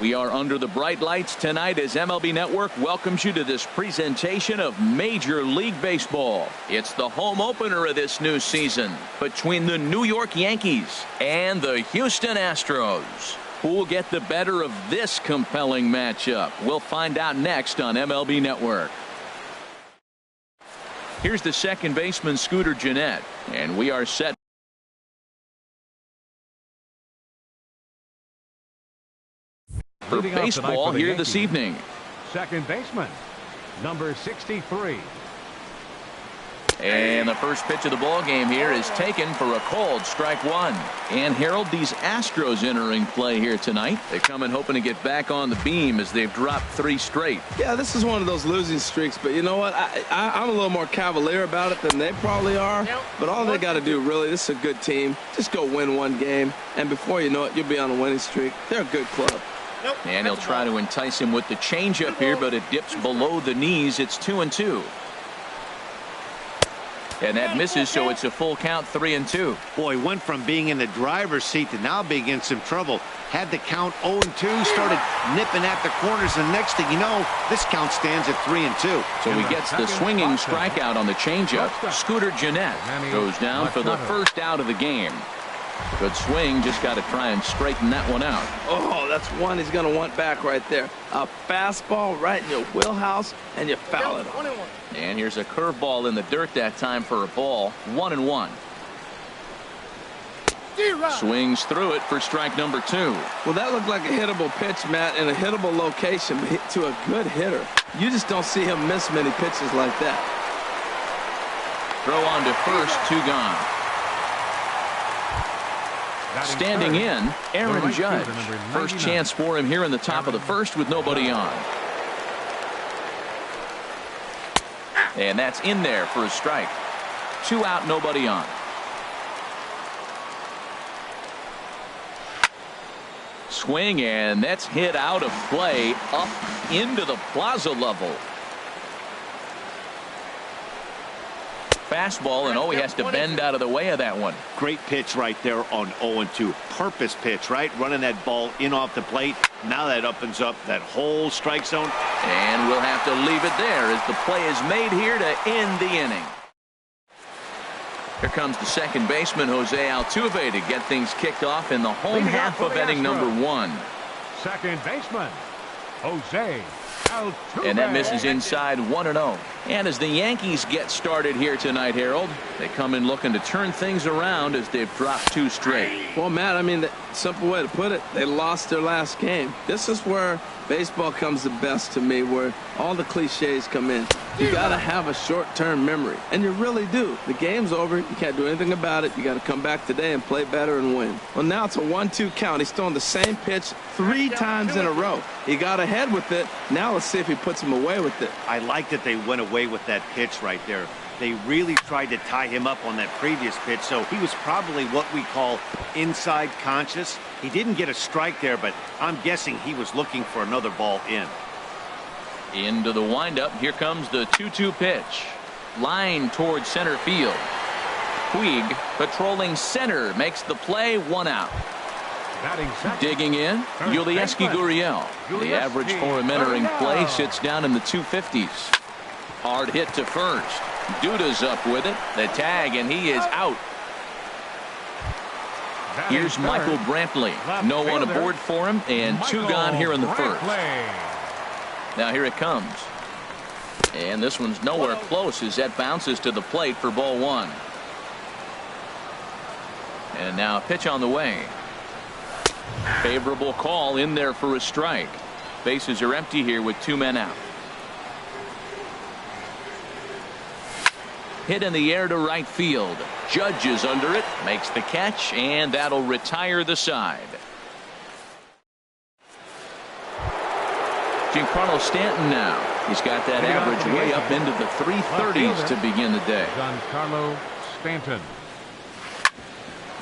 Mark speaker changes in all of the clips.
Speaker 1: We are under the bright lights tonight as MLB Network welcomes you to this presentation of Major League Baseball. It's the home opener of this new season between the New York Yankees and the Houston Astros. Who will get the better of this compelling matchup? We'll find out next on MLB Network. Here's the second baseman, Scooter Gennett, and we are set. For baseball here this evening.
Speaker 2: Second baseman, number 63.
Speaker 1: And the first pitch of the ball game here is taken for a called strike one. And Harold, these Astros entering play here tonight. They come in hoping to get back on the beam as they've dropped 3 straight.
Speaker 3: Yeah, this is one of those losing streaks, but you know what? I'm a little more cavalier about it than they probably are. But all they got to do, really, this is a good team. Just go win one game, and before you know it, you'll be on a winning streak. They're a good club.
Speaker 1: And he'll try to entice him with the changeup here, but it dips below the knees. It's 2-2. And that misses, so it's a full count, 3-2.
Speaker 4: Boy, went from being in the driver's seat to now being in some trouble. Had the count 0-2, started nipping at the corners, and next thing you know, this count stands at 3-2.
Speaker 1: So he gets the swinging strikeout on the changeup. Scooter Gennett goes down for the first out of the game. Good swing, just got to try and straighten that one out.
Speaker 3: Oh, that's one he's going to want back right there. A fastball right in your wheelhouse, and you foul it off.
Speaker 1: And here's a curveball in the dirt that time for a ball. 1-1. Swings through it for strike number 2.
Speaker 3: Well, that looked like a hittable pitch, Matt, in a hittable location, but hit to a good hitter. You just don't see him miss many pitches like that.
Speaker 1: Throw on to first, 2 gone. Standing in, Aaron Judge. First chance for him here in the top of the first with nobody on. And that's in there for a strike. 2 out, nobody on. Swing, and that's hit out of play up into the plaza level. Fastball, and he has to bend out of the way of that one.
Speaker 4: Great pitch right there on 0-2. Purpose pitch, right? Running that ball in off the plate. Now that opens up that whole strike zone.
Speaker 1: And we'll have to leave it there as the play is made here to end the inning. Here comes the second baseman, Jose Altuve, to get things kicked off in the home half of inning number 1.
Speaker 2: Second baseman, Jose Altuve.
Speaker 1: And that misses inside 1-0. And as the Yankees get started here tonight, Harold, they come in looking to turn things around as they've dropped 2 straight.
Speaker 3: Well, Matt, I mean, the simple way to put it, they lost their last game. This is where baseball comes the best to me, where all the cliches come in. You got to have a short-term memory, and you really do. The game's over. You can't do anything about it. You got to come back today and play better and win. Well, now it's a 1-2 count. He's throwing the same pitch 3 times in a row. He got ahead with it. Now let's see if he puts him away with it.
Speaker 4: I like that they went away with that pitch right there. They really tried to tie him up on that previous pitch, so he was probably what we call inside conscious. He didn't get a strike there, but I'm guessing he was looking for another ball in.
Speaker 1: Into the windup. Here comes the 2-2 pitch. Line towards center field. Puig patrolling center makes the play. 1 out. Digging in, Yulieski Gurriel. The average for him entering play sits down in the 250s. Hard hit to first. Duda's up with it. The tag, and he is out. Here's Michael Brantley. No one aboard for him, and 2 gone here in the first. Now here it comes. And this one's nowhere close as that bounces to the plate for ball 1. And now a pitch on the way. Favorable call in there for a strike. Bases are empty here with 2 men out. Hit in the air to right field. Judge is under it, makes the catch, and that'll retire the side. Giancarlo Stanton now. He's got that average way up into the 330s to begin the day.
Speaker 2: Giancarlo Stanton.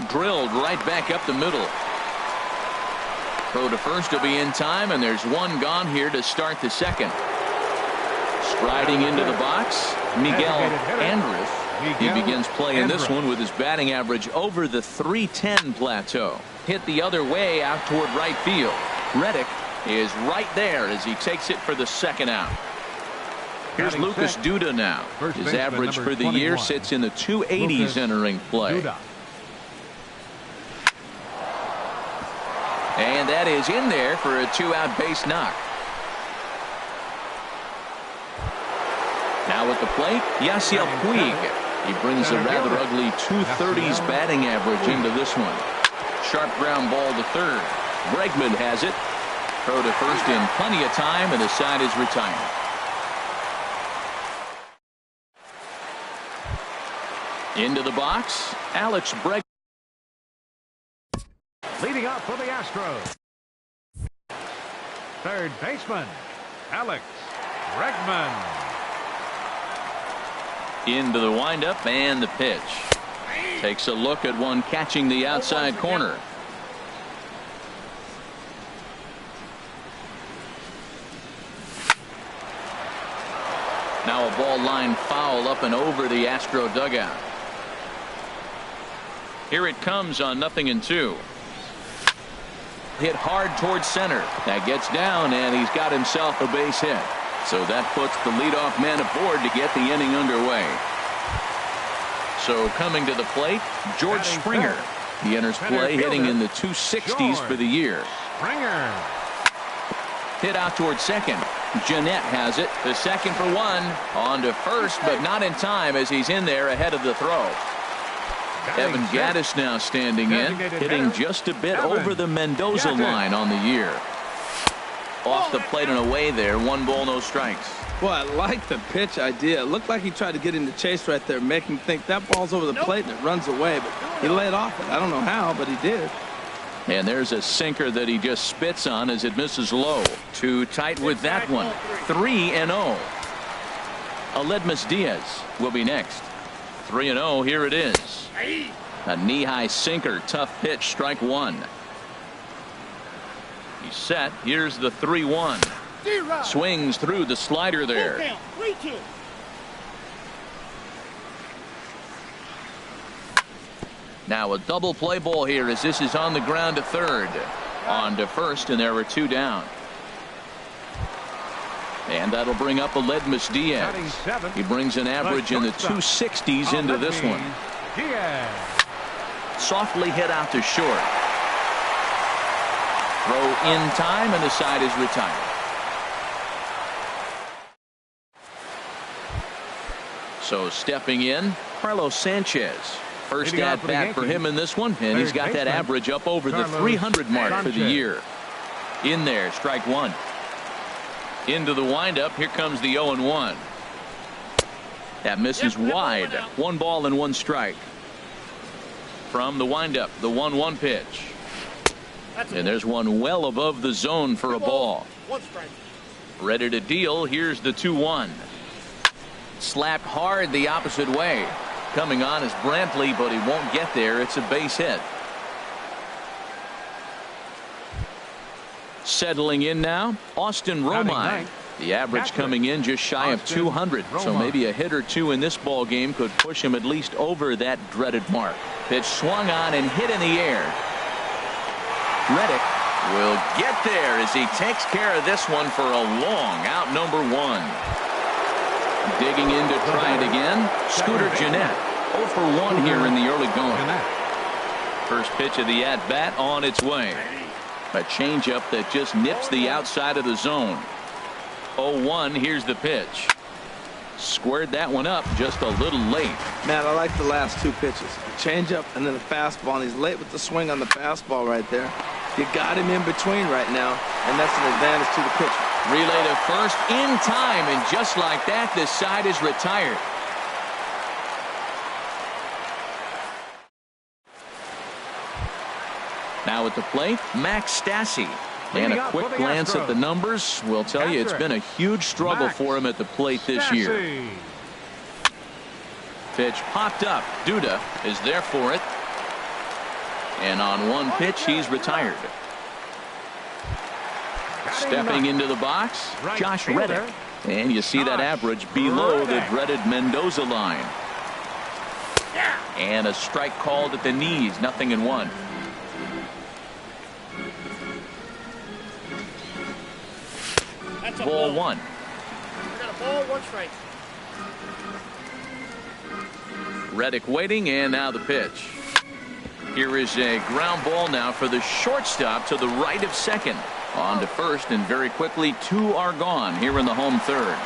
Speaker 1: Drilled right back up the middle. Throw to first will be in time, and there's 1 gone here to start the second. Striding into the box, Miguel Andres. He begins playing this one with his batting average over the 310 plateau. Hit the other way out toward right field. Reddick is right there as he takes it for the 2nd out. Here's Lucas Duda now. His average for the year sits in the 280s entering play. And that is in there for a 2-out base knock. Now at the plate, Yasiel Puig. He brings a rather ugly 230s batting average into this one. Sharp ground ball to third. Bregman has it. Throw to first in plenty of time, and the side is retired. Into the box, Alex Bregman.
Speaker 2: Leading up for the Astros, third baseman, Alex Bregman.
Speaker 1: Into the windup and the pitch. Takes a look at one catching the outside corner. Now a ball line foul up and over the Astro dugout. Here it comes on 0-2. Hit hard towards center. That gets down, and he's got himself a base hit. So that puts the leadoff man aboard to get the inning underway. So coming to the plate, George Springer. He enters play hitting in the 260s for the year.
Speaker 2: Springer.
Speaker 1: Hit out towards second. Jeanette has it. The second for one. On to first, but not in time as he's in there ahead of the throw. Evan Gaddis now standing in, hitting just a bit over the Mendoza line on the year. Off the plate and away there. 1 ball, no strikes.
Speaker 3: Boy, I like the pitch idea. It looked like he tried to get him to chase right there, make him think that ball's over the plate and it runs away, but he laid off it. I don't know how, but he did.
Speaker 1: And there's a sinker that he just spits on as it misses low. Too tight with that one. 3-0. Aledmus Diaz will be next. 3-0. Here it is. A knee-high sinker. Tough pitch. Strike one. He's set. Here's the 3-1. Swings through the slider there. Now a double play ball here as this is on the ground to third. On to first, and there were 2 down. And that'll bring up Aledmus Diaz. He brings an average in the 260s into this one. Softly hit out to short. Throw in time, and the side is retired. So stepping in, Carlos Sanchez. First at bat for him in this one, and he's got that average up over the 300 mark for the year. In there, strike one. Into the windup, here comes the 0-1. That misses wide. 1 ball and 1 strike. From the windup, the 1-1 pitch. And there's one well above the zone for a ball. Ready to deal, here's the 2-1. Slapped hard the opposite way. Coming on is Brantley, but he won't get there. It's a base hit. Settling in now, Austin Romine. The average coming in just shy of 200. So maybe a hit or 2 in this ball game could push him at least over that dreaded mark. Pitch swung on and hit in the air. Reddick will get there as he takes care of this one for a long out, number 1. Digging in to try it again. Scooter Jeanette. 0 for 1 here in the early going. First pitch of the at-bat on its way. A changeup that just nips the outside of the zone. 0-1. Here's the pitch. Squared that one up just a little late.
Speaker 3: Man, I like the last 2 pitches. A changeup and then a fastball, and he's late with the swing on the fastball right there. You got him in between right now, and that's an advantage to the pitcher.
Speaker 1: Relay to first in time, and just like that, this side is retired. Now at the plate, Max Stassi. And a quick glance at the numbers will tell you it's been a huge struggle for him at the plate this year. Pitch popped up. Duda is there for it. And on 1 pitch, he's retired. Stepping into the box, Josh Reddick. And you see that average below the dreaded Mendoza line. And a strike called at the knees. 0-1. Ball 1.
Speaker 5: Ball, 1 strike.
Speaker 1: Reddick waiting, and now the pitch. Here is a ground ball now for the shortstop to the right of second. On to first, and very quickly 2 are gone here in the home third.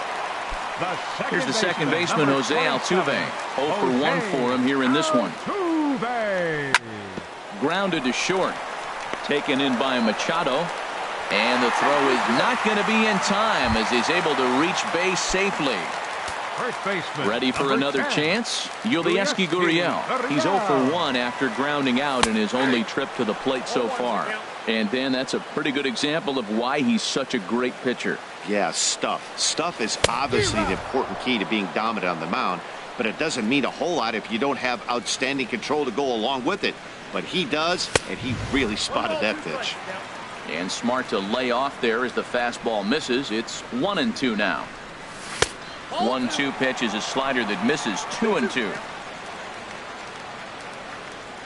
Speaker 1: Here's the second baseman, Jose Altuve. 0 for 1 for him here in this one. Grounded to short. Taken in by Machado. And the throw is not going to be in time as he's able to reach base safely. Ready for another chance? Yulieski Gurriel. He's 0 for 1 after grounding out in his only trip to the plate so far. And Dan, that's a pretty good example of why he's such a great pitcher.
Speaker 4: Yeah, stuff. Stuff is obviously the important key to being dominant on the mound, but it doesn't mean a whole lot if you don't have outstanding control to go along with it. But he does, and he really spotted that pitch.
Speaker 1: And smart to lay off there as the fastball misses. It's 1-2 now. 1-2 pitch is a slider that misses. 2-2.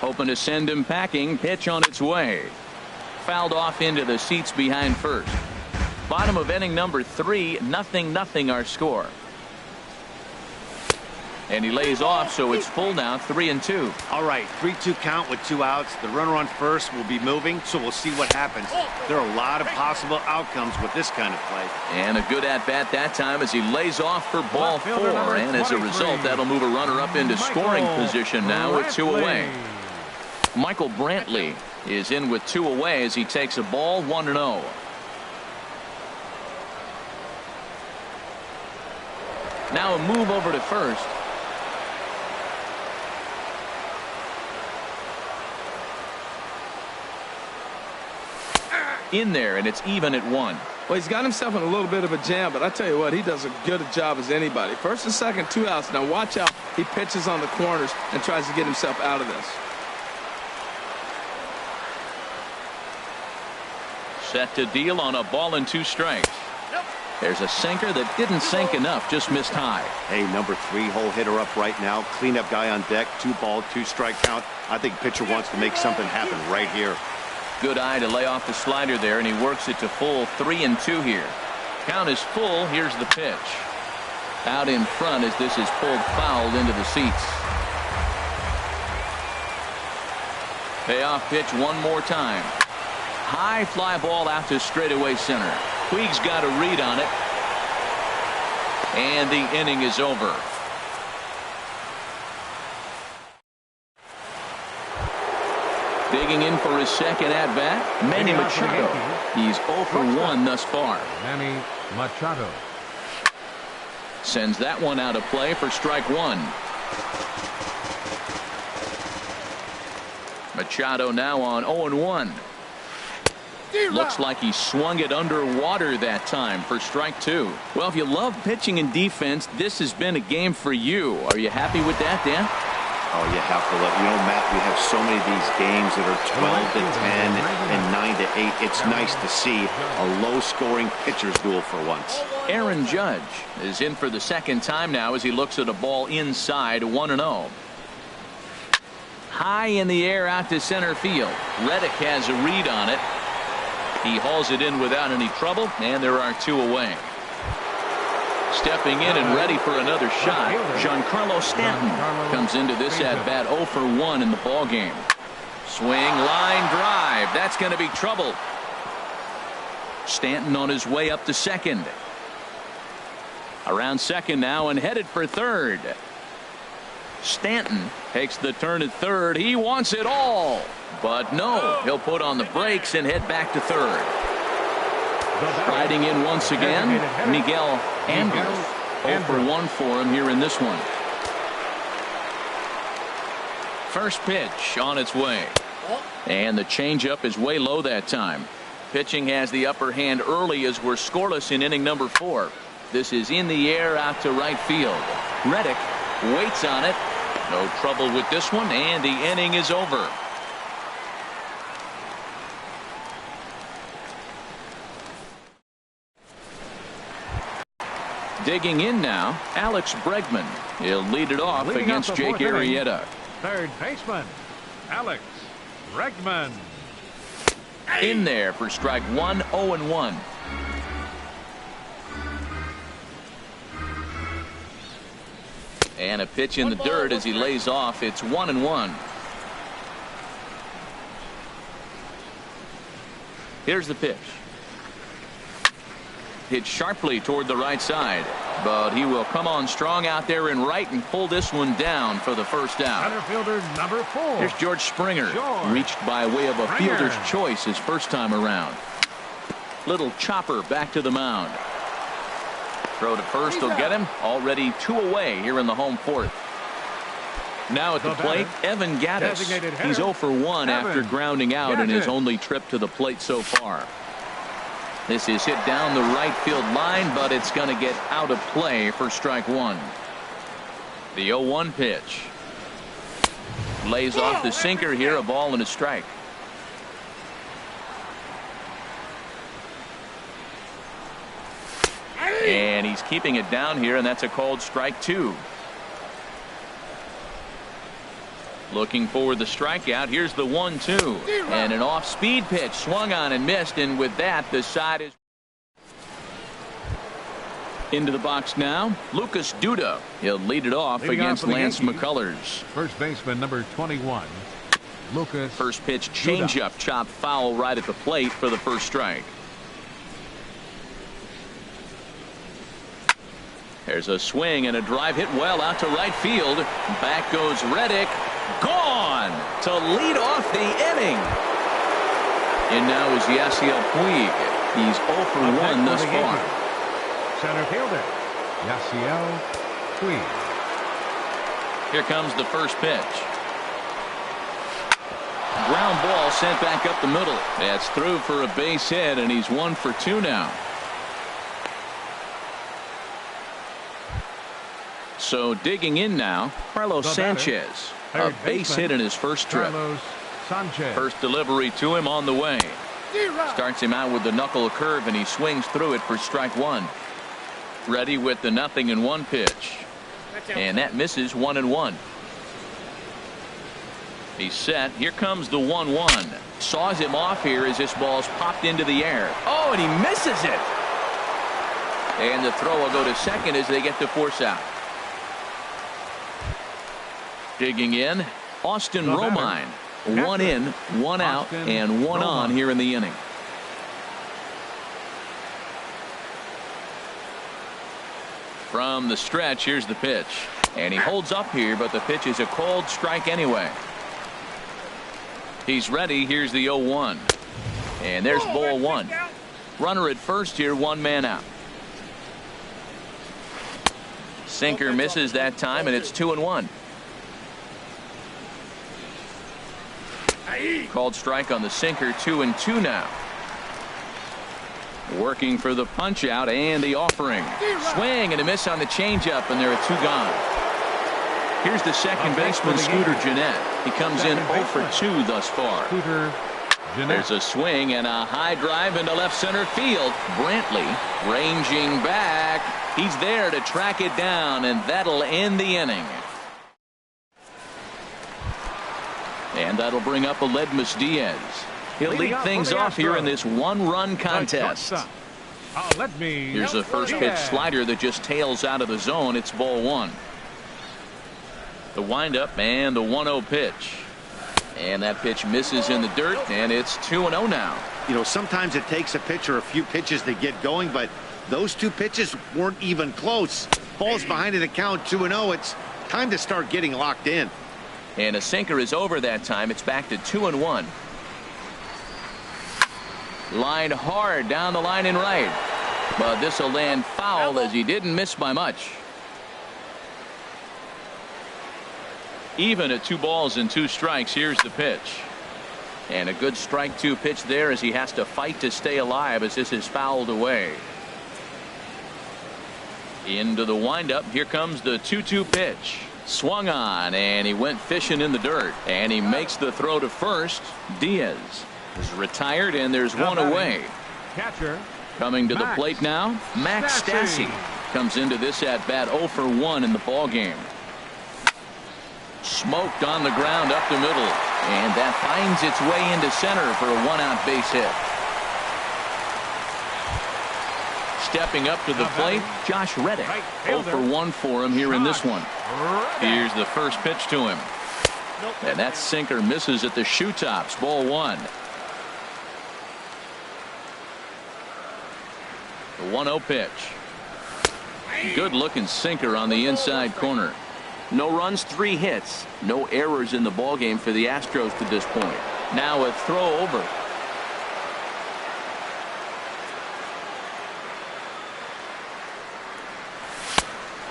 Speaker 1: Hoping to send him packing. Pitch on its way. Fouled off into the seats behind first. Bottom of inning number 3. 0-0 our score. And he lays off, so it's full now, 3-2.
Speaker 4: All right, 3-2 count with 2 outs. The runner on first will be moving, so we'll see what happens. There are a lot of possible outcomes with this kind of play.
Speaker 1: And a good at-bat that time as he lays off for ball 4. And as a result, that'll move a runner up into scoring position now with 2 away. Michael Brantley is in with 2 away as he takes a ball, 1-0. Now a move over to first. In there, and it's even at 1.
Speaker 3: Well, he's got himself in a little bit of a jam, but I tell you what, he does as good a job as anybody. First and second, 2 outs. Now watch out. He pitches on the corners and tries to get himself out of this.
Speaker 1: Set to deal on a ball and 2 strikes. There's a sinker that didn't sink enough, just missed high.
Speaker 4: Hey, number 3 hole hitter up right now. Cleanup guy on deck. 2 ball, 2 strike count. I think pitcher wants to make something happen right here.
Speaker 1: Good eye to lay off the slider there, and he works it to full, 3-2 here. Count is full. Here's the pitch. Out in front as this is pulled foul into the seats. Payoff pitch one more time. High fly ball out to straightaway center. Puig's got a read on it. And the inning is over. Digging in for his second at-bat, Manny Machado. He's 0 for 1 thus far.
Speaker 2: Manny Machado.
Speaker 1: Sends that one out of play for strike 1. Machado now on 0-1. Looks like he swung it underwater that time for strike 2. Well, if you love pitching and defense, this has been a game for you. Are you happy with that, Dan?
Speaker 4: Oh, you have to love. You know, Matt, we have so many of these games that are 12 to 10 and 9 to 8. It's nice to see a low-scoring pitcher's duel for once.
Speaker 1: Aaron Judge is in for the second time now as he looks at a ball inside, 1-0. High in the air out to center field. Reddick has a read on it. He hauls it in without any trouble, and there are 2 away. Stepping in and ready for another shot, Giancarlo Stanton comes into this at-bat 0 for 1 in the ballgame. Swing, line drive. That's going to be trouble. Stanton on his way up to second. Around second now and headed for third. Stanton takes the turn at third. He wants it all. But no, he'll put on the brakes and head back to third. Riding in once again, Miguel Andrews. 0 for 1 for him here in this one. First pitch on its way. And the changeup is way low that time. Pitching has the upper hand early as we're scoreless in inning number 4. This is in the air out to right field. Reddick waits on it. No trouble with this one, and the inning is over. Digging in now, Alex Bregman. He'll lead it off against Jake Arrieta.
Speaker 2: Third baseman, Alex Bregman.
Speaker 1: In there for strike 1, 0-1. And a pitch in the dirt as he lays off. It's 1-1. Here's the pitch. Hit sharply toward the right side, but he will come on strong out there in right and pull this one down for the first out.
Speaker 2: Center fielder number 4.
Speaker 1: Here's George Springer. Reached by way of a fielder's choice his first time around. Little chopper back to the mound. Throw to first will get him. Already 2 away here in the home 4th. Now at the plate, Evan Gattis. He's 0 for 1 after grounding out in his only trip to the plate so far. This is hit down the right field line, but it's going to get out of play for strike 1. The 0-1 pitch. Lays off the sinker here, a ball and a strike. And he's keeping it down here, and that's a called strike 2. Looking for the strikeout. Here's the 1-2. And an off-speed pitch swung on and missed, and with that, the side is Into the box now, Lucas Duda. He'll lead it off
Speaker 2: Leading off
Speaker 1: against
Speaker 2: for the
Speaker 1: Lance
Speaker 2: Yankees.
Speaker 1: McCullers.
Speaker 2: First baseman, number 21, Lucas.
Speaker 1: First pitch changeup, chopped foul right at the plate for the first strike. There's a swing and a drive hit well out to right field. Back goes Reddick. Gone to lead off the inning. And now is Yasiel Puig. He's 0 for 1 thus far.
Speaker 2: Center fielder, Yasiel Puig.
Speaker 1: Here comes the first pitch. Ground ball sent back up the middle. That's through for a base hit, and he's 1 for 2 now. So digging in now, Carlos Sanchez. A base hit in his first trip.
Speaker 2: Carlos Sanchez.
Speaker 1: First delivery to him on the way. Starts him out with the knuckle curve, and he swings through it for strike 1. Ready with the 0-1 pitch. And that misses 1-1. He's set. Here comes the 1-1. Saws him off here as this ball's popped into the air. Oh, and he misses it. And the throw will go to second as they get the force out. Digging in, Austin Romine. 1 in, 1 out, and 1 on here in the inning. From the stretch, here's the pitch. And he holds up here, but the pitch is a cold strike anyway. He's ready. Here's the 0-1. And there's ball 1. Runner at first here, 1 man out. Sinker misses that time, and it's 2-1. Called strike on the sinker, 2-2 now. Working for the punch out and the offering. Swing and a miss on the changeup, and there are 2 gone. Here's the second baseman, Scooter Gennett. He comes in 0 for 2 thus far. There's a swing and a high drive into left center field. Brantley ranging back. He's there to track it down, and that'll end the inning. And that'll bring up Aledmus Diaz. He'll lead things off here in this 1-run contest. Here's a first pitch slider that just tails out of the zone. It's ball 1. The windup and the 1-0 pitch. And that pitch misses in the dirt, and it's 2-0 now.
Speaker 4: You know, sometimes it takes a pitcher a few pitches to get going, but those 2 pitches weren't even close. Falls behind in the count, 2-0. It's time to start getting locked in.
Speaker 1: And a sinker is over that time. It's back to 2-1. Lined hard down the line and right. But this will land foul as he didn't miss by much. Even at 2 balls and 2 strikes. Here's the pitch. And a good strike 2 pitch there as he has to fight to stay alive as this is fouled away. Into the windup. Here comes the 2-2 pitch. Swung on, and he went fishing in the dirt, and he makes the throw to first. Diaz is retired, and there's 1 away.
Speaker 2: Catcher
Speaker 1: coming to the plate now, Max Stassi comes into this at bat 0 for 1 in the ball game. Smoked on the ground up the middle, and that finds its way into center for a 1-out base hit. Stepping up to the plate, Josh Reddick. 0 for 1 for him here in this one. Here's the first pitch to him. And that sinker misses at the shoe tops. Ball 1. The 1-0 pitch. Good looking sinker on the inside corner. No runs, 3 hits. No errors in the ball game for the Astros to this point. Now a throw over.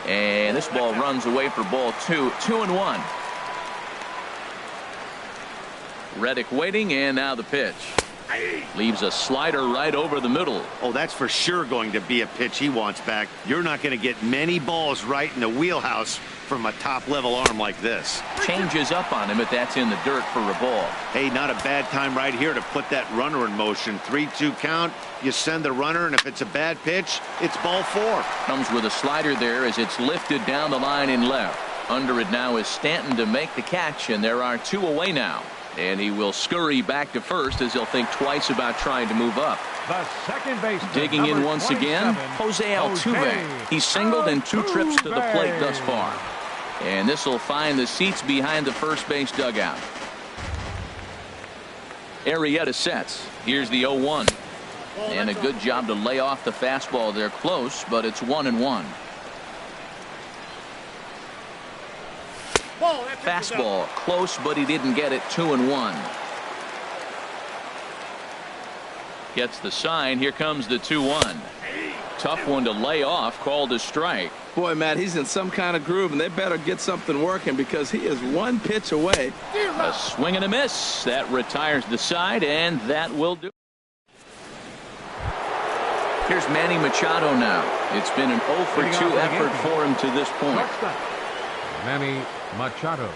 Speaker 1: And this ball runs away for ball 2. 2-1. Reddick waiting, and now the pitch. Leaves a slider right over the middle.
Speaker 4: Oh, that's for sure going to be a pitch he wants back. You're not going to get many balls right in the wheelhouse from a top-level arm like this.
Speaker 1: Changes up on him, but that's in the dirt for a ball.
Speaker 4: Hey, not a bad time right here to put that runner in motion. 3-2 count. You send the runner, and if it's a bad pitch, it's ball 4.
Speaker 1: Comes with a slider there as it's lifted down the line in left. Under it now is Stanton to make the catch, and there are 2 away now. And he will scurry back to first as he'll think twice about trying to move up.
Speaker 2: The second baseman,
Speaker 1: Digging in once again, Jose Altuve. He's singled in 2 trips to the plate thus far. And this will find the seats behind the first base dugout. Arrieta sets. Here's the 0-1. And a good job to lay off the fastball. They're close, but it's 1-1. Fastball close, but he didn't get it. 2-1. Gets the sign. Here comes the 2-1. Tough one to lay off. Called a strike.
Speaker 3: Boy, Matt, he's in some kind of groove, and they better get something working because he is 1 pitch away.
Speaker 1: A swing and a miss. That retires the side, and that will do. Here's Manny Machado now. It's been an 0-for-2 effort for him to this point.
Speaker 2: Manny Machado.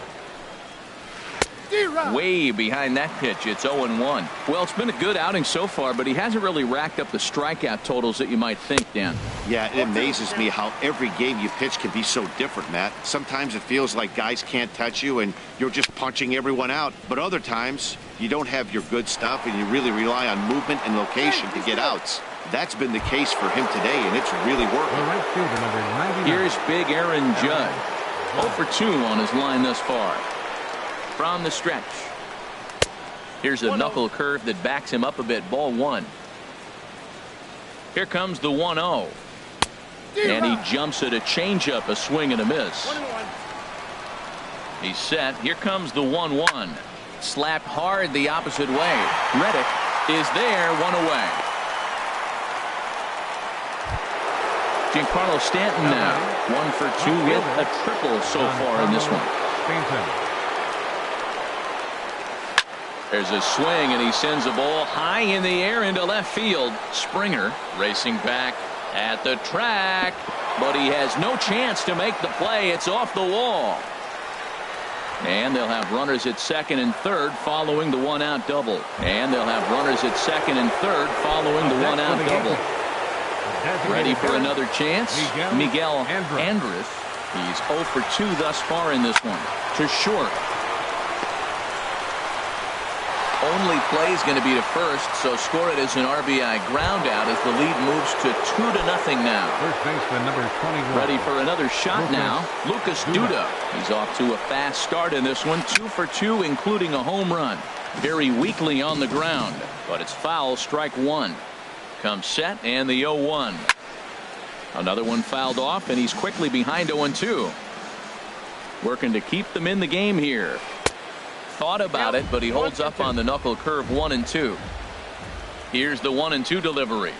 Speaker 1: Way behind that pitch. It's 0-1. Well, it's been a good outing so far, but he hasn't really racked up the strikeout totals that you might think, Dan.
Speaker 4: Yeah, it amazes me how every game you pitch can be so different, Matt. Sometimes it feels like guys can't touch you and you're just punching everyone out. But other times you don't have your good stuff and you really rely on movement and location to get outs. That's been the case for him today, and it's really working.
Speaker 2: Right fielder, number 99.
Speaker 1: Here's big Aaron Judge. 0-for-2 on his line thus far. From the stretch. Here's a knuckle curve that backs him up a bit. Ball 1. Here comes the 1-0. And he jumps at a changeup, a swing and a miss. He's set. Here comes the 1-1. Slapped hard the opposite way. Reddick is there, 1 away. Giancarlo Stanton now 1-for-2 with a triple so far in this one. There's a swing, and he sends a ball high in the air into left field. Springer racing back at the track, but he has no chance to make the play. It's off the wall. And they'll have runners at second and third following the 1-out double. And they'll have runners at second and third following the 1-out double. Ready for another chance? Miguel Andres. He's 0-for-2 thus far in this one. To short. Only play is going to be to first, so score it as an RBI ground out as the lead moves to 2-0 now.
Speaker 2: First baseman number 21.
Speaker 1: Ready for another shot now. Lucas Duda. He's off to a fast start in this one. 2-for-2, including a home run. Very weakly on the ground, but it's foul. Strike 1. Comes set, and the 0-1. Another one fouled off, and he's quickly behind 0-2. Working to keep them in the game here. Thought about it, but he holds up on the knuckle curve. 1-2. Here's the 1-2 delivery.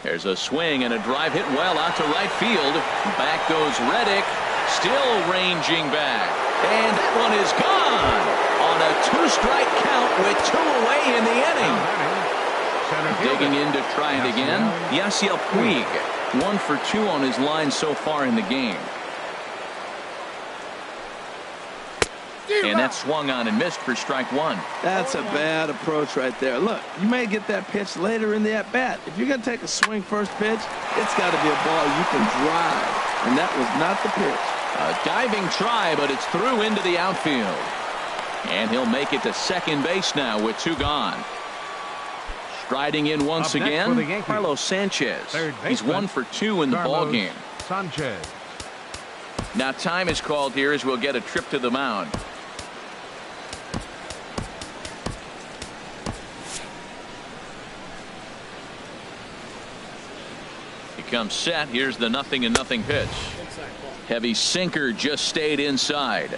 Speaker 1: There's a swing and a drive hit well out to right field. Back goes Reddick, still ranging back, and that one is gone on a 2-strike count with 2 away in the inning. Digging in to try it again. Yasiel Puig, 1-for-2 on his line so far in the game. And that swung on and missed for strike 1.
Speaker 3: That's a bad approach right there. Look, you may get that pitch later in the at-bat. If you're going to take a swing first pitch, it's got to be a ball you can drive. And that was not the pitch.
Speaker 1: A diving try, but it's through into the outfield. And he'll make it to second base now with 2 gone. Striding in once again, Carlos Sanchez. He's 1-for-2 in the ball game.
Speaker 2: Sanchez.
Speaker 1: Now time is called here as we'll get a trip to the mound. He comes set. Here's the 0-0 pitch. Heavy sinker just stayed inside.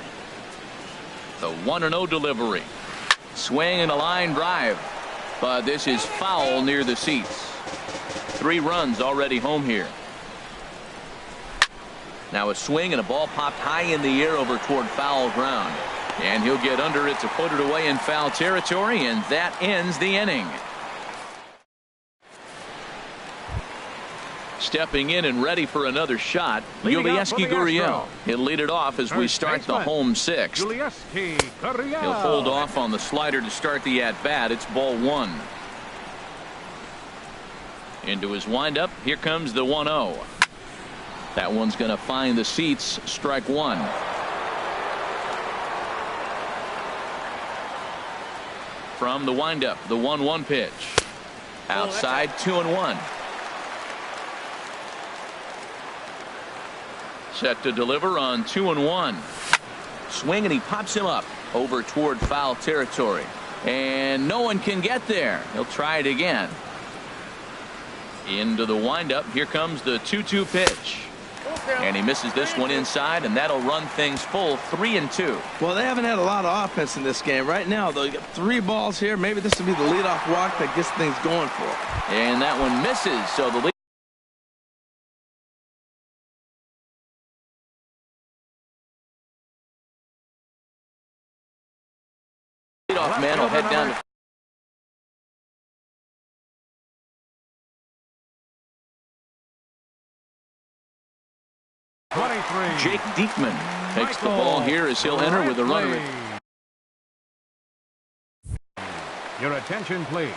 Speaker 1: The 1-0 delivery. Swing and a line drive. But this is foul near the seats. 3 runs already home here. Now a swing and a ball popped high in the air over toward foul ground. And he'll get under it to put it away in foul territory, and that ends the inning. Stepping in and ready for another shot, Yulieski Gurriel. He'll lead it off as we start the home 6th. He'll hold off on the slider to start the at-bat. It's ball 1. Into his windup. Here comes the 1-0. That one's going to find the seats. Strike 1. From the windup, the 1-1 pitch. Outside, 2-1. Set to deliver on 2-1. Swing, and he pops him up over toward foul territory. And no one can get there. He'll try it again. Into the windup. Here comes the 2-2 pitch. And he misses this one inside, and that'll run things full 3-2.
Speaker 3: Well, they haven't had a lot of offense in this game. Right now, though, you got 3 balls here. Maybe this will be the leadoff walk that gets things going for him.
Speaker 1: And that one misses, so the leadoff man will head down. Jake Diekman takes the ball here as he'll enter with a runner.
Speaker 2: Your attention, please.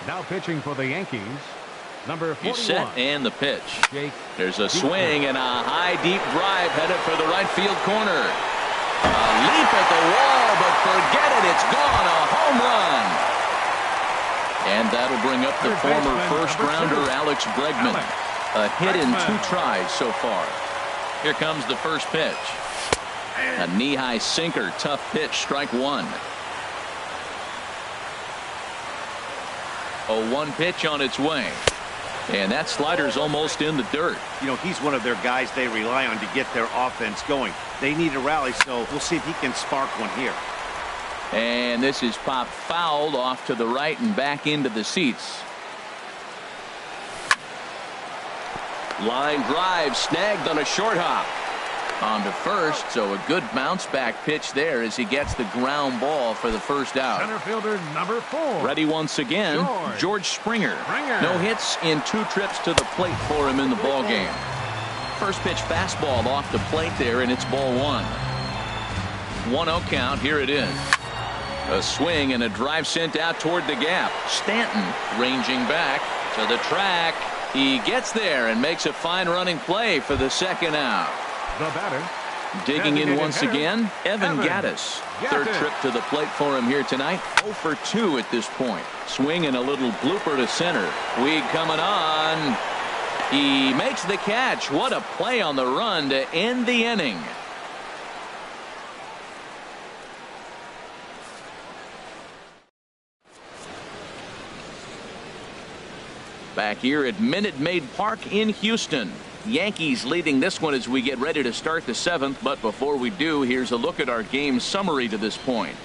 Speaker 2: Now pitching for the Yankees, number 41.
Speaker 1: He's set, and the pitch.
Speaker 2: Jake
Speaker 1: There's a swing and a high, deep drive headed for the right field corner. A leap at the wall, but forget it. It's gone. A home run. And that'll bring up the former first-rounder Alex Bregman. A hit in 2 tries so far. Here comes the first pitch. A knee-high sinker. Tough pitch. Strike 1. 0-1 pitch on its way. And that slider's almost in the dirt.
Speaker 4: You know, he's one of their guys they rely on to get their offense going. They need a rally, so we'll see if he can spark one here.
Speaker 1: And this is popped fouled off to the right and back into the seats. Line drive snagged on a short hop. On to first, so a good bounce back pitch there as he gets the ground ball for the first out.
Speaker 2: Center fielder number 4.
Speaker 1: Ready once again, George Springer. No hits in 2 trips to the plate for him in the ball game. First pitch fastball off the plate there, and it's ball 1. 1-0 count. Here it is. A swing and a drive sent out toward the gap. Stanton ranging back to the track. He gets there and makes a fine running play for the second out.
Speaker 2: The batter.
Speaker 1: Digging in once again, Evan Gattis. Third trip to the plate for him here tonight. 0 for 2 at this point. Swing and a little blooper to center. Weed coming on. He makes the catch. What a play on the run to end the inning. Back here at Minute Maid Park in Houston. Yankees leading this one as we get ready to start the 7th. But before we do, here's a look at our game summary to this point.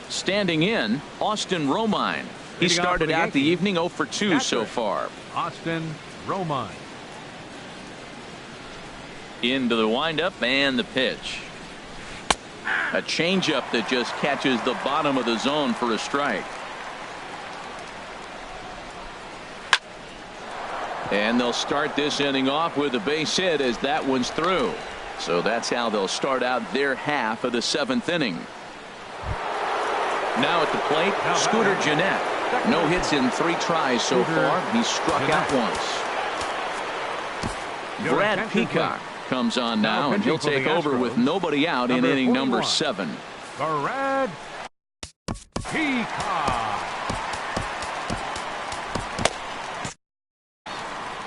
Speaker 1: Standing in, Austin Romine. He started out the evening 0 for 2 so far.
Speaker 2: Austin Romine.
Speaker 1: Into the windup and the pitch. A changeup that just catches the bottom of the zone for a strike. And they'll start this inning off with a base hit as that one's through. So that's how they'll start out their half of the 7th inning. Now at the plate, Scooter Gennett. No hits in 3 tries so far. He's struck out once. Brad Peacock comes on now, and he'll take over with nobody out in inning number 7.
Speaker 2: Brad Peacock.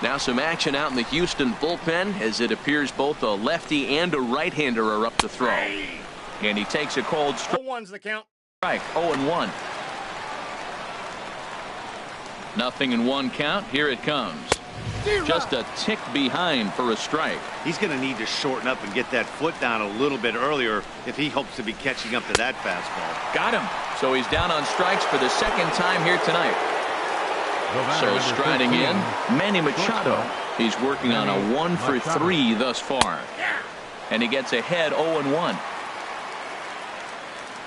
Speaker 1: Now some action out in the Houston bullpen as it appears both a lefty and a right-hander are up to throw. And he takes a cold strike.
Speaker 5: 0-1's the count.
Speaker 1: 0-1. Nothing in 1 count. Here it comes. Just a tick behind for a strike.
Speaker 4: He's going to need to shorten up and get that foot down a little bit earlier if he hopes to be catching up to that fastball.
Speaker 1: Got him. So he's down on strikes for the 2nd time here tonight. So striding in, Manny Machado. He's working on a 1 for 3 thus far. And he gets ahead 0-1.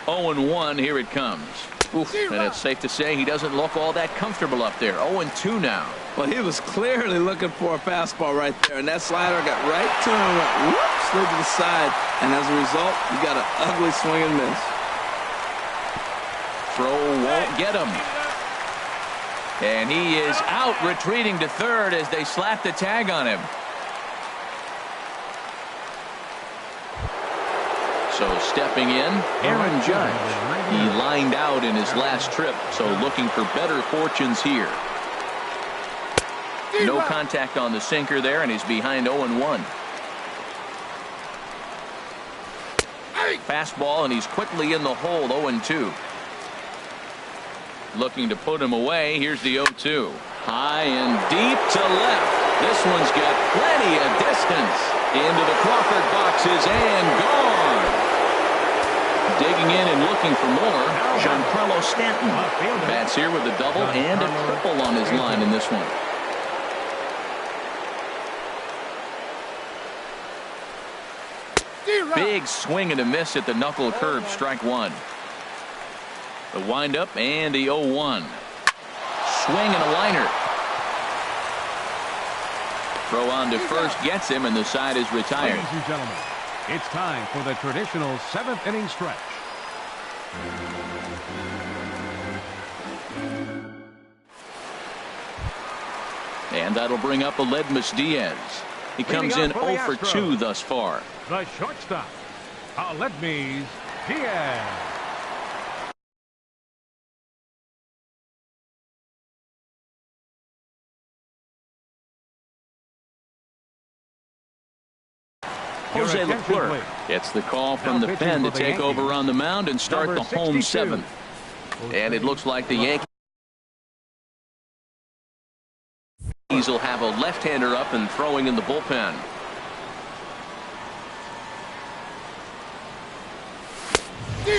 Speaker 1: 0-1, here it comes. Oof, and it's safe to say he doesn't look all that comfortable up there. 0-2 now.
Speaker 3: Well, he was clearly looking for a fastball right there, and that slider got right to him, went whoop, slid to the side, and as a result, you got an ugly swing and miss.
Speaker 1: Throw won't get him. And he is out, retreating to third as they slap the tag on him. So stepping in, Aaron Judge. He lined out in his last trip, so looking for better fortunes here. No contact on the sinker there, and he's behind 0-1. Fastball, and he's quickly in the hole, 0-2. Looking to put him away. Here's the 0-2. High and deep to left. This one's got plenty of distance. Into the Crawford boxes and gone. Digging in and looking for more, Giancarlo Stanton. Bats here with a double and a triple on his line in this one. Big swing and a miss at the knuckle curve, strike one. The windup and the 0-1. Swing and a liner. Throw on to first gets him, and the side is retired.
Speaker 2: Ladies and gentlemen, it's time for the traditional 7th inning stretch.
Speaker 1: And that'll bring up Aledmys Diaz. He comes in 0 for 2 thus far.
Speaker 2: The shortstop, Aledmys Diaz.
Speaker 1: Jose Leclerc gets the call from the pen to take over on the mound and start the home 7th. And it looks like the Yankees will have a left-hander up and throwing in the bullpen.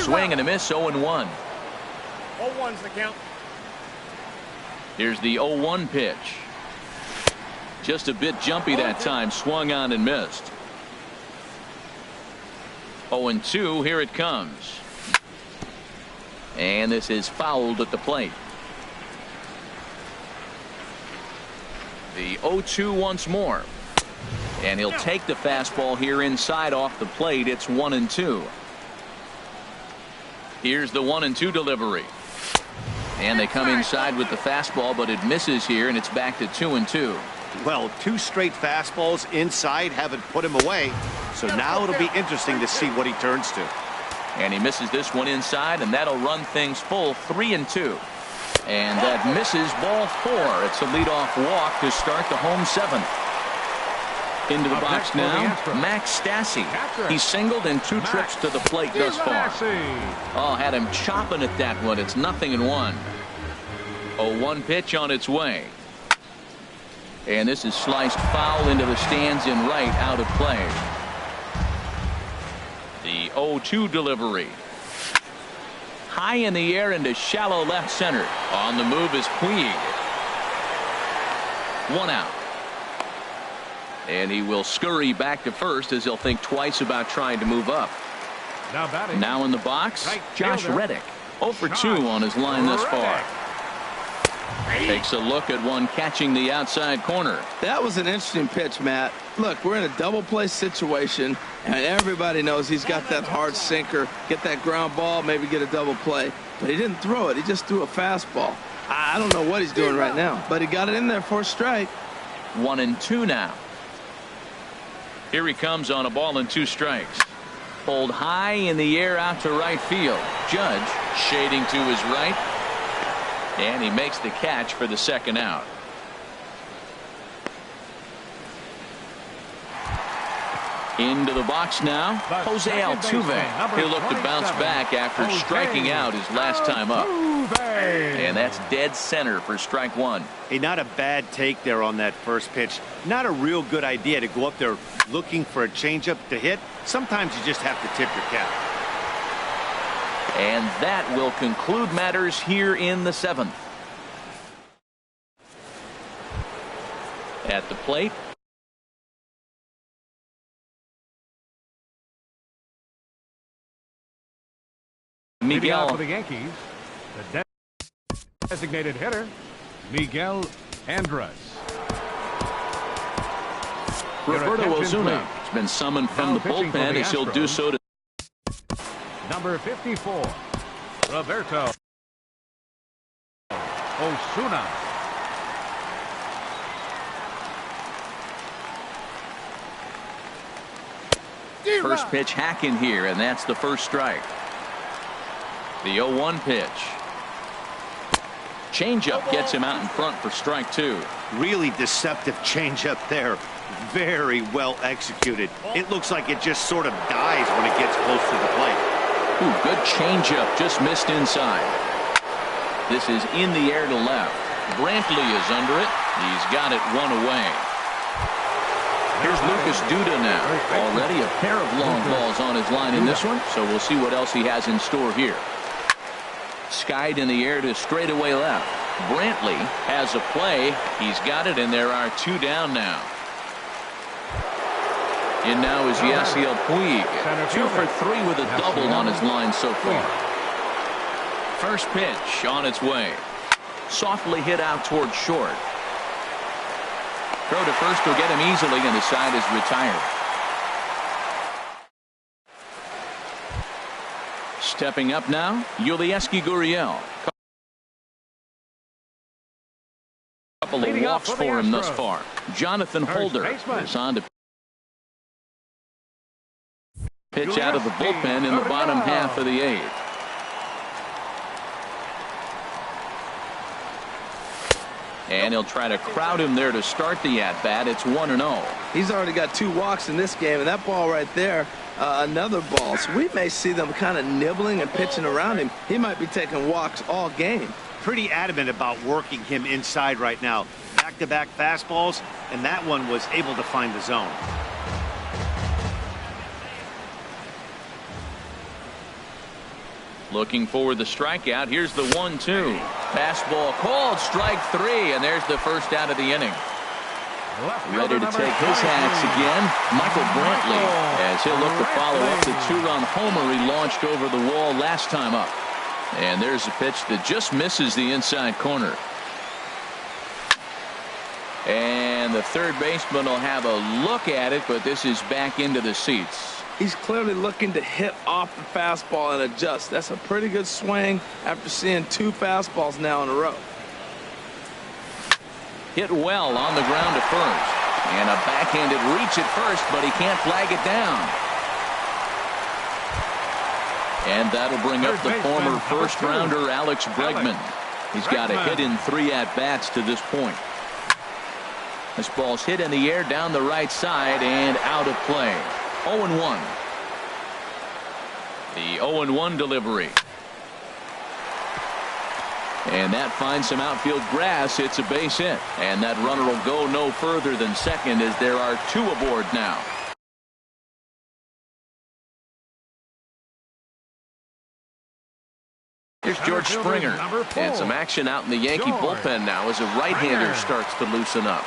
Speaker 1: Swing and a miss, 0-1.
Speaker 5: 0-1's the count.
Speaker 1: Here's the 0-1 pitch. Just a bit jumpy that time, swung on and missed. 0-2, here it comes. And this is fouled at the plate. The 0-2 once more. And he'll take the fastball here inside off the plate. It's 1-2. Here's the 1-2 delivery. And they come inside with the fastball, but it misses here, and it's back to 2-2.
Speaker 4: Well, 2 straight fastballs inside haven't put him away. So now it'll be interesting to see what he turns to.
Speaker 1: And he misses this one inside, and that'll run things full, 3-2. And that misses, ball 4. It's a leadoff walk to start the home 7th. Into the box now, Max Stassi. He singled in 2 trips to the plate thus far. Oh, had him chopping at that one. It's 0-1. 0-1 pitch on its way. And this is sliced foul into the stands in right, out of play. The 0-2 delivery. High in the air into shallow left center. On the move is Puig. 1 out. And he will scurry back to first as he'll think twice about trying to move up. Now in the box, Josh Reddick. 0 for 2 on his line thus far. Takes a look at one catching the outside corner.
Speaker 3: That was an interesting pitch, Matt. Look, we're in a double play situation, and everybody knows he's got that hard sinker. Get that ground ball, maybe get a double play. But he didn't throw it. He just threw a fastball. I don't know what he's doing right now, but he got it in there for a strike.
Speaker 1: 1-2 now. Here he comes on a ball and 2 strikes. Pulled high in the air out to right field. Judge shading to his right. And he makes the catch for the 2nd out. Into the box now, Jose Altuve. He'll look to bounce back after striking out his last time up. And that's dead center for strike 1.
Speaker 4: Hey, not a bad take there on that first pitch. Not a real good idea to go up there looking for a changeup to hit. Sometimes you just have to tip your cap.
Speaker 1: And that will conclude matters here in the 7th. At the plate, Miguel.
Speaker 2: For the Yankees, the designated hitter, Miguel Andres.
Speaker 1: Roberto Osuna has been summoned from the bullpen as he'll do so to
Speaker 2: number 54, Roberto Osuna.
Speaker 1: First pitch hacking here, and that's the first strike. The 0-1 pitch. Changeup gets him out in front for strike two.
Speaker 4: Really deceptive changeup there. Very well executed. It looks like it just sort of dies when it gets close to the plate.
Speaker 1: Ooh, good changeup, just missed inside. This is in the air to left. Brantley is under it. He's got it one away. Here's Lucas Duda now. Already a pair of long balls on his line in this one, so we'll see what else he has in store here. Skied in the air to straightaway left. Brantley has a play. He's got it, and there are two down now. In now is Yasiel Puig. 2 for 3 with a double on his line so far. First pitch on its way. Softly hit out towards short. Throw to first will get him easily, and the side is retired. Stepping up now, Yulieski Gurriel. Couple of walks for him thus far. Jonathan Holder is on to pitch out of the bullpen in the bottom half of the 8th. And he'll try to crowd him there to start the at-bat. It's 1-0.
Speaker 3: He's already got 2 walks in this game, and that ball right there, another ball. So we may see them kind of nibbling and pitching around him. He might be taking walks all game.
Speaker 4: Pretty adamant about working him inside right now. Back-to-back fastballs, and that one was able to find the zone.
Speaker 1: Looking for the strikeout. Here's the 1-2. Fastball called, strike 3, and there's the first out of the inning. Ready to take his hats again, Michael Brantley, as he'll look to follow up the 2-run homer he launched over the wall last time up. And there's a pitch that just misses the inside corner. And the third baseman will have a look at it, but this is back into the seats.
Speaker 3: He's clearly looking to hit off the fastball and adjust. That's a pretty good swing after seeing 2 fastballs now in a row.
Speaker 1: Hit well on the ground to first. And a backhanded reach at first, but he can't flag it down. And that'll bring up the former first-rounder Alex Bregman. He's got a hit in 3 at-bats to this point. This ball's hit in the air down the right side and out of play. 0-1. The 0-1 delivery. And that finds some outfield grass. It's a base hit. And that runner will go no further than second as there are 2 aboard now. Here's George Springer. And some action out in the Yankee bullpen now as a right-hander starts to loosen up.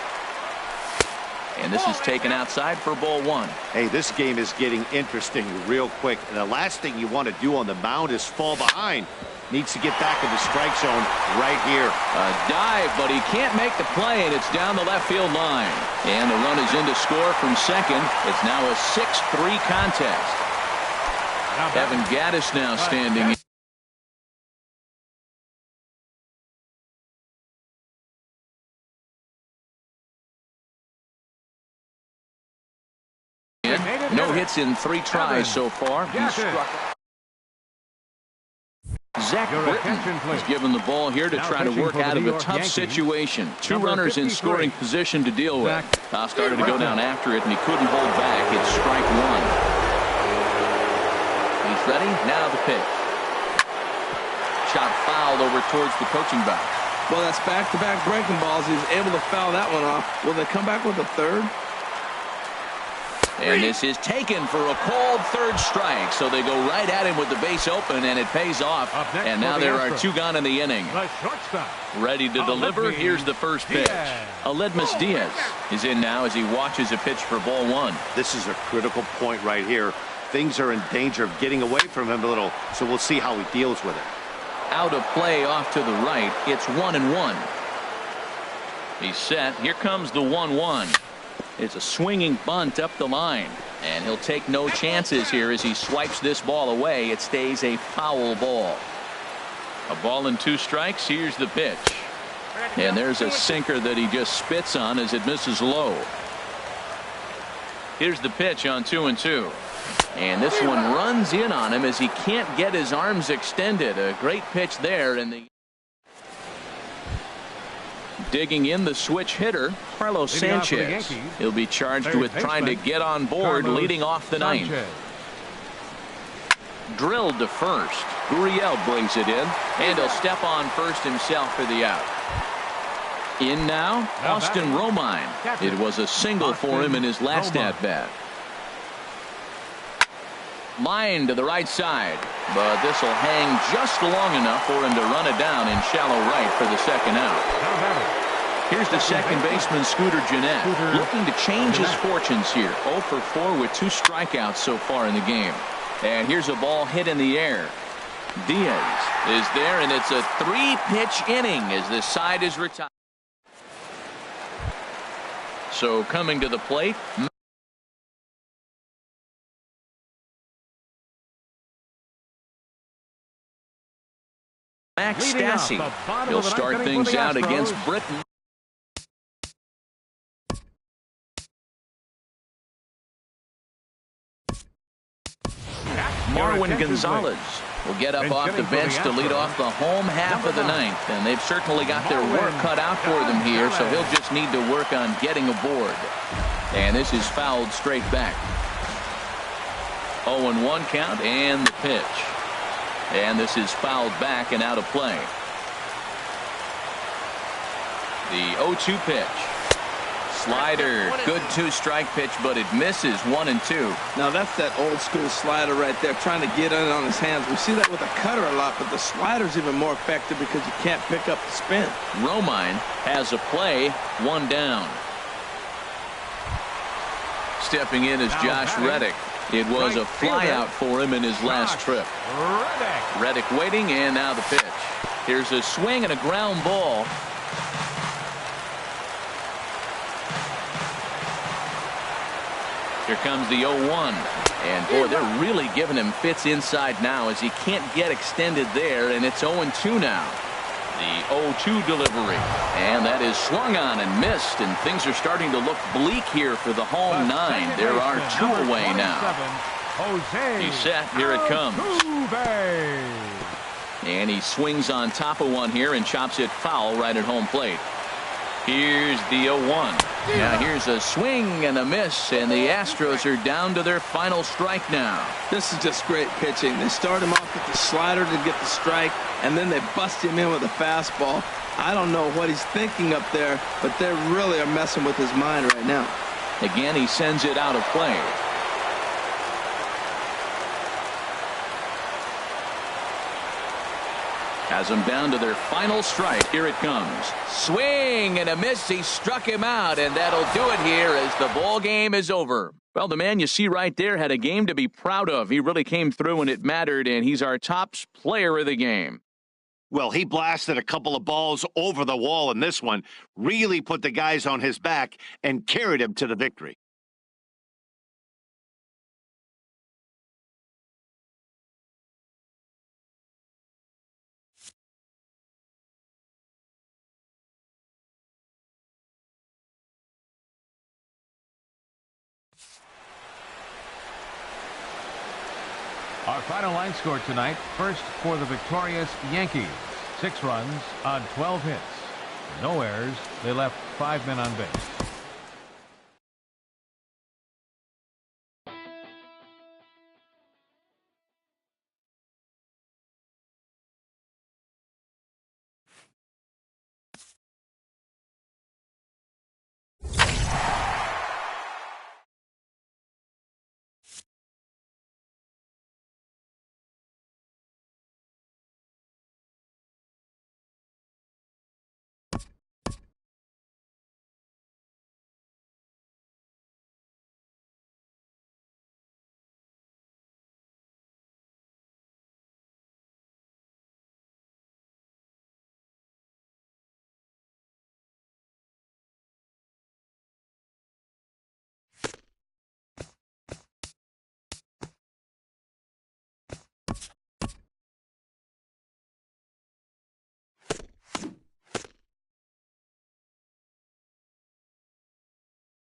Speaker 1: And this is taken outside for ball 1.
Speaker 4: Hey, this game is getting interesting real quick. And the last thing you want to do on the mound is fall behind. Needs to get back in the strike zone right here.
Speaker 1: A dive, but he can't make the play, and it's down the left field line. And the run is in to score from second. It's now a 6-3 contest. Evan Gattis now standing in. No hits in 3 tries so far. He struck. Zach Britton is given the ball here to try to work out of a tough situation. 2 runners in scoring position to deal with. Started to go down after it, and he couldn't hold back. It's strike 1. He's ready. Now the pitch. Shot fouled over towards the coaching box.
Speaker 3: Well, that's back-to-back breaking balls. He was able to foul that one off. Will they come back with a third?
Speaker 1: And this is taken for a called third strike. So they go right at him with the base open, and it pays off. And now there are 2 gone in the inning. Ready to deliver. Here's the first pitch. Aledmus Diaz is in now as he watches a pitch for ball 1.
Speaker 4: This is a critical point right here. Things are in danger of getting away from him a little, so we'll see how he deals with it.
Speaker 1: Out of play off to the right. It's 1-1. He's set. Here comes the 1-1. It's a swinging bunt up the line, and he'll take no chances here as he swipes this ball away. It stays a foul ball. A ball and 2 strikes. Here's the pitch, and there's a sinker that he just spits on as it misses low. Here's the pitch on 2-2. And this one runs in on him as he can't get his arms extended. A great pitch there. And digging in the switch hitter, Carlos Sanchez. He'll be charged with trying to get on board, leading off the ninth. Drilled to first. Gurriel brings it in, and he'll step on first himself for the out. In now, Austin Romine. It was a single for him in his last at-bat. Line to the right side, but this will hang just long enough for him to run it down in shallow right for the second out. Here's the second baseman, Scooter Gennett, looking to change his fortunes here. 0 for 4 with 2 strikeouts so far in the game. And here's a ball hit in the air. Diaz is there, and it's a 3-pitch inning as this side is retired. So coming to the plate, Max Stassi. He'll start things out against Britain. Marwin Gonzalez will get up off the bench to lead off the home half of the ninth, and they've certainly got their work cut out for them here, so he'll just need to work on getting aboard. And this is fouled straight back. 0-1 count and the pitch. And this is fouled back and out of play. The 0-2 pitch. Slider, good 2-strike pitch, but it misses 1 and 2.
Speaker 3: Now that's that old school slider right there, trying to get in on his hands. We see that with a cutter a lot, but the slider's even more effective because you can't pick up the spin.
Speaker 1: Romine has a play, 1 down. Stepping in is Josh Reddick. It was a flyout for him in his last trip. Reddick waiting, and now the pitch. Here's a swing and a ground ball. Here comes the 0-1. And boy, they're really giving him fits inside now as he can't get extended there, and it's 0-2 now. The 0-2 delivery, and that is swung on and missed, and things are starting to look bleak here for the home 9. There are 2 away now. He's set. Here it comes. And he swings on top of one here and chops it foul right at home plate. Here's the 0-1. Now here's a swing and a miss, and the Astros are down to their final strike now.
Speaker 3: This is just great pitching. They start him off with the slider to get the strike, and then they bust him in with a fastball. I don't know what he's thinking up there, but they really are messing with his mind right now.
Speaker 1: Again, he sends it out of play. Has them down to their final strike. Here it comes. Swing and a miss. He struck him out, and that'll do it here as the ball game is over. Well, the man you see right there had a game to be proud of. He really came through when it mattered, and he's our top player of the game.
Speaker 4: Well, he blasted a couple of balls over the wall in this one, really put the guys on his back and carried him to the victory.
Speaker 2: Our final line score tonight, first for the victorious Yankees. 6 runs on 12 hits. No errors. They left 5 men on base.